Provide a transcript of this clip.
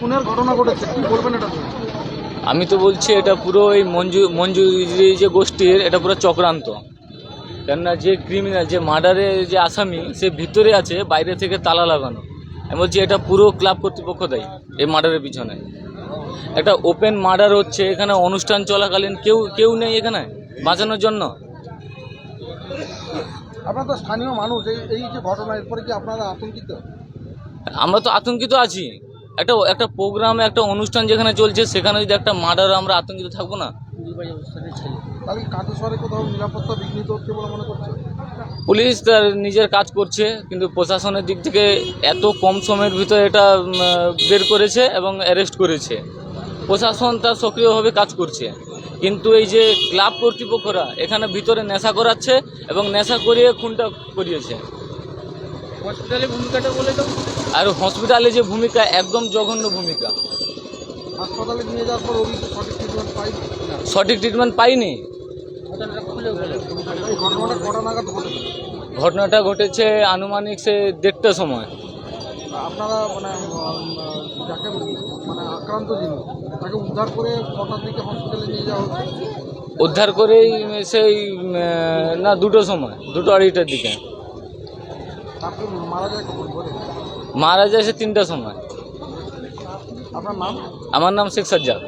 খুনের ঘটনা ঘটেছে, কি বলবেন এটা নিয়ে? আমি তো বলছি এটা পুরো এই মঞ্জু যে গোষ্ঠীর এটা পুরো চক্রান্ত। কেননা যে ক্রিমিনাল, যে মার্ডারের যে আসামি, সে ভিতরে আছে, বাইরে থেকে তালা লাগানো। আমি বলছি এটা পুরো ক্লাব কর্তৃপক্ষ দায়ী এই মার্ডারের পিছনে। একটা ওপেন মার্ডার হচ্ছে, এখানে অনুষ্ঠান চলাকালীন কেউ নেই এখানে বাঁচানোর জন্য। আপনারা তো স্থানীয় মানুষ, এই যে ঘটনা, এরপরে কি আপনারা আতঙ্কিত? আমরা তো আতঙ্কিত আছি। একটা প্রোগ্রামে, একটা অনুষ্ঠান যেখানে চলছে, সেখানে যদি একটা মার্ডার, আমরা আতঙ্কিত থাকবো না? তাহলে কি কাঁধেশ্বরে কোথাও নিরাপত্তা বিঘ্নিত হচ্ছে বলে মনে করছে? পুলিশ তার নিজের কাজ করছে, কিন্তু প্রশাসনের দিক থেকে এত কম সময়ের ভিতরে এটা বের করেছে এবং অ্যারেস্ট করেছে। প্রশাসন তার সক্রিয়ভাবে কাজ করছে, কিন্তু এই যে ক্লাব কর্তৃপক্ষরা এখানে ভিতরে নেশা করাচ্ছে এবং নেশা করিয়ে খুনটা করিয়েছে। হসপিটালে ভূমিকাটা বলে দাও। আর হসপিটালে যে ভূমিকা, একদম জঘন্য ভূমিকা। হাসপাতালে নিয়ে যাওয়ার পর রোগী সঠিক ট্রিটমেন্ট পাইনি। সঠিক ট্রিটমেন্ট পাইনি। এই ঘটনাটা কটা নাগাদ ঘটেছে? ঘটনাটা ঘটেছে আনুমানিক সে 1:30টার সময়। আপনারা মানে যাকে মানে আক্রান্ত যিনি, তাকে উদ্ধার করে কটার দিকে হসপিটালে নিয়ে যাওয়া হচ্ছে? উদ্ধার করেই সেই না 2টোর সময়, 2:30টার দিকে। তারপর মারা যায় কখন বলে? মারা যায় সে 3টার সময়। আপনার নাম? আমার নাম শেখ সাজ্জাদ।